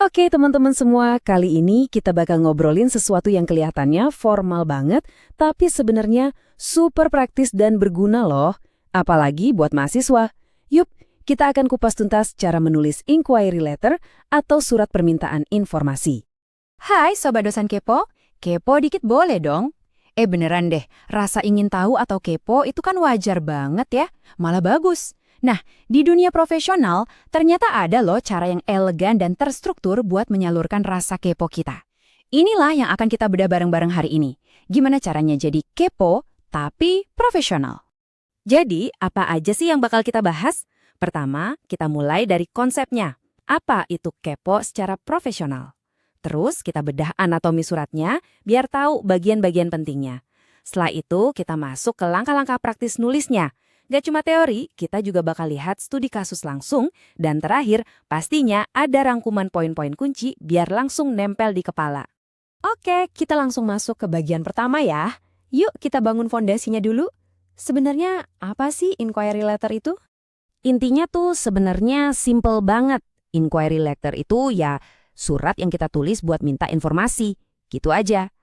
Oke teman-teman semua, kali ini kita bakal ngobrolin sesuatu yang kelihatannya formal banget, tapi sebenarnya super praktis dan berguna loh. Apalagi buat mahasiswa. Yup, kita akan kupas tuntas cara menulis inquiry letter atau surat permintaan informasi. Hai Sobat Dosen Kepo, kepo dikit boleh dong? Beneran deh, rasa ingin tahu atau kepo itu kan wajar banget ya, malah bagus. Nah, di dunia profesional, ternyata ada loh cara yang elegan dan terstruktur buat menyalurkan rasa kepo kita. Inilah yang akan kita bedah bareng-bareng hari ini. Gimana caranya jadi kepo, tapi profesional? Jadi, apa aja sih yang bakal kita bahas? Pertama, kita mulai dari konsepnya. Apa itu kepo secara profesional? Terus kita bedah anatomi suratnya biar tahu bagian-bagian pentingnya. Setelah itu kita masuk ke langkah-langkah praktis nulisnya. Gak cuma teori, kita juga bakal lihat studi kasus langsung. Dan terakhir, pastinya ada rangkuman poin-poin kunci biar langsung nempel di kepala. Oke, kita langsung masuk ke bagian pertama ya. Yuk kita bangun fondasinya dulu. Sebenarnya apa sih inquiry letter itu? Intinya tuh sebenarnya simple banget. Inquiry letter itu ya surat yang kita tulis buat minta informasi. Gitu aja.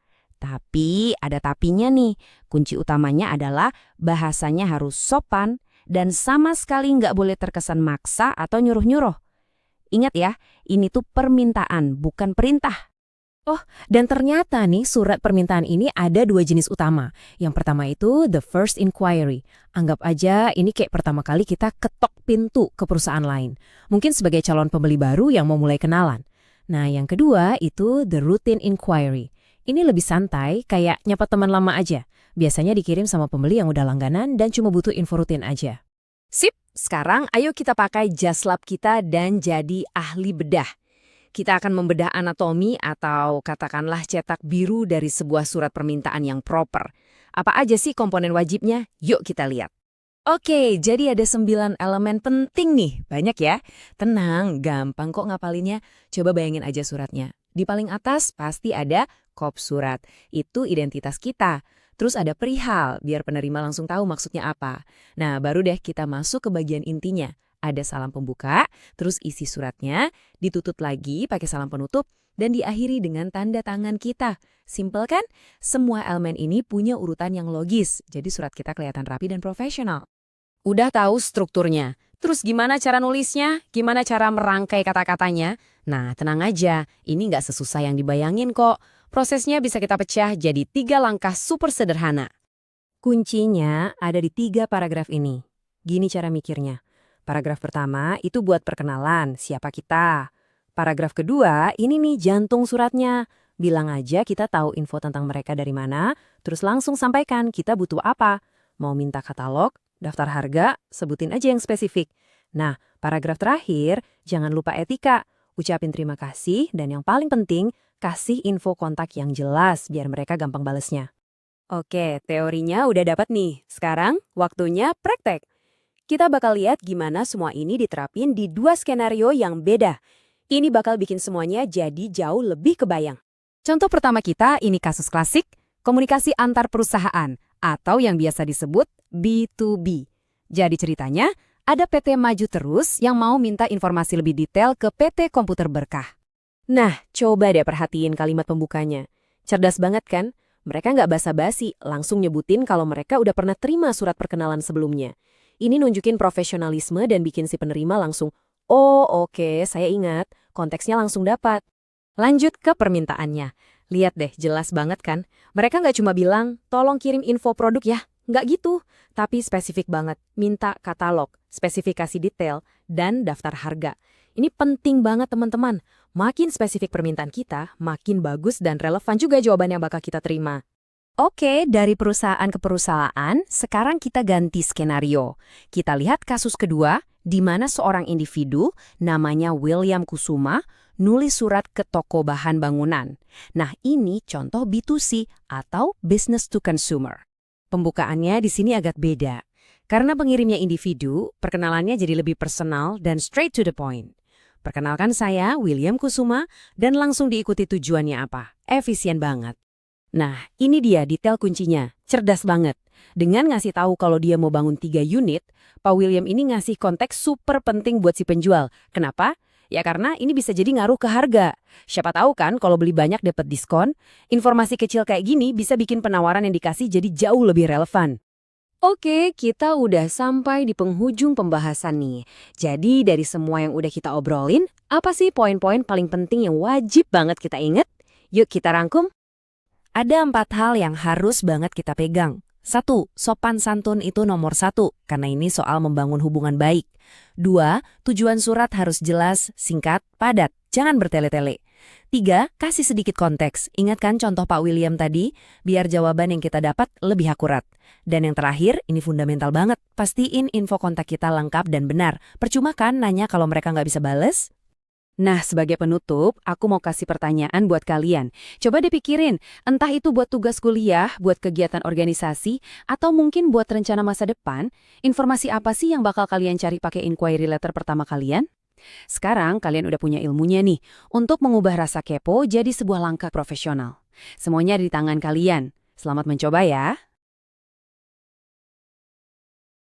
Tapi ada tapinya nih, kunci utamanya adalah bahasanya harus sopan dan sama sekali nggak boleh terkesan maksa atau nyuruh-nyuruh. Ingat ya, ini tuh permintaan, bukan perintah. Oh, dan ternyata nih surat permintaan ini ada dua jenis utama. Yang pertama itu the first inquiry. Anggap aja ini kayak pertama kali kita ketok pintu ke perusahaan lain. Mungkin sebagai calon pembeli baru yang mau mulai kenalan. Nah, yang kedua itu the routine inquiry. Ini lebih santai, kayak nyapa teman lama aja. Biasanya dikirim sama pembeli yang udah langganan dan cuma butuh info rutin aja. Sip, sekarang ayo kita pakai Jaslab kita dan jadi ahli bedah. Kita akan membedah anatomi atau katakanlah cetak biru dari sebuah surat permintaan yang proper. Apa aja sih komponen wajibnya? Yuk kita lihat. Oke, jadi ada 9 elemen penting nih. Banyak ya? Tenang, gampang kok ngapalinnya. Coba bayangin aja suratnya. Di paling atas pasti ada kop surat. Itu identitas kita. Terus ada perihal, biar penerima langsung tahu maksudnya apa. Nah, baru deh kita masuk ke bagian intinya. Ada salam pembuka, terus isi suratnya, ditutup lagi pakai salam penutup, dan diakhiri dengan tanda tangan kita. Simple kan? Semua elemen ini punya urutan yang logis, jadi surat kita kelihatan rapi dan profesional. Udah tahu strukturnya. Terus gimana cara nulisnya? Gimana cara merangkai kata-katanya? Nah, tenang aja, ini nggak sesusah yang dibayangin kok. Prosesnya bisa kita pecah jadi 3 langkah super sederhana. Kuncinya ada di 3 paragraf ini. Gini cara mikirnya. Paragraf pertama itu buat perkenalan, siapa kita. Paragraf kedua, ini nih jantung suratnya. Bilang aja kita tahu info tentang mereka dari mana, terus langsung sampaikan kita butuh apa. Mau minta katalog, daftar harga, sebutin aja yang spesifik. Nah, paragraf terakhir, jangan lupa etika. Ucapin terima kasih, dan yang paling penting, kasih info kontak yang jelas biar mereka gampang balesnya. Oke, teorinya udah dapat nih. Sekarang, waktunya praktek. Kita bakal lihat gimana semua ini diterapin di 2 skenario yang beda. Ini bakal bikin semuanya jadi jauh lebih kebayang. Contoh pertama kita, ini kasus klasik, komunikasi antar perusahaan, atau yang biasa disebut B2B. Jadi ceritanya, ada PT Maju Terus yang mau minta informasi lebih detail ke PT Komputer Berkah. Nah, coba deh perhatiin kalimat pembukanya. Cerdas banget kan? Mereka nggak basa-basi, langsung nyebutin kalau mereka udah pernah terima surat perkenalan sebelumnya. Ini nunjukin profesionalisme dan bikin si penerima langsung, oh oke, saya ingat, konteksnya langsung dapat. Lanjut ke permintaannya. Lihat deh, jelas banget kan? Mereka nggak cuma bilang, tolong kirim info produk ya. Nggak gitu, tapi spesifik banget. Minta katalog, spesifikasi detail, dan daftar harga. Ini penting banget teman-teman. Makin spesifik permintaan kita, makin bagus dan relevan juga jawaban yang bakal kita terima. Oke, dari perusahaan ke perusahaan, sekarang kita ganti skenario. Kita lihat kasus kedua, di mana seorang individu, namanya William Kusuma, nulis surat ke toko bahan bangunan. Nah, ini contoh B2C atau business to consumer. Pembukaannya di sini agak beda. Karena pengirimnya individu, perkenalannya jadi lebih personal dan straight to the point. Perkenalkan saya, William Kusuma, dan langsung diikuti tujuannya apa. Efisien banget. Nah, ini dia detail kuncinya. Cerdas banget. Dengan ngasih tahu kalau dia mau bangun 3 unit, Pak William ini ngasih konteks super penting buat si penjual. Kenapa? Ya karena ini bisa jadi ngaruh ke harga. Siapa tahu kan kalau beli banyak dapat diskon, informasi kecil kayak gini bisa bikin penawaran yang dikasih jadi jauh lebih relevan. Oke, kita udah sampai di penghujung pembahasan nih. Jadi dari semua yang udah kita obrolin, apa sih poin-poin paling penting yang wajib banget kita ingat? Yuk kita rangkum. Ada 4 hal yang harus banget kita pegang. 1. Sopan santun itu nomor 1, karena ini soal membangun hubungan baik. 2. Tujuan surat harus jelas, singkat, padat, jangan bertele-tele. 3. Kasih sedikit konteks. Ingat kan contoh Pak William tadi? Biar jawaban yang kita dapat lebih akurat. Dan yang terakhir, ini fundamental banget. Pastiin info kontak kita lengkap dan benar. Percuma kan nanya kalau mereka nggak bisa bales? Nah, sebagai penutup, aku mau kasih pertanyaan buat kalian. Coba dipikirin, entah itu buat tugas kuliah, buat kegiatan organisasi, atau mungkin buat rencana masa depan, informasi apa sih yang bakal kalian cari pakai inquiry letter pertama kalian? Sekarang kalian udah punya ilmunya nih, untuk mengubah rasa kepo jadi sebuah langkah profesional. Semuanya ada di tangan kalian. Selamat mencoba ya!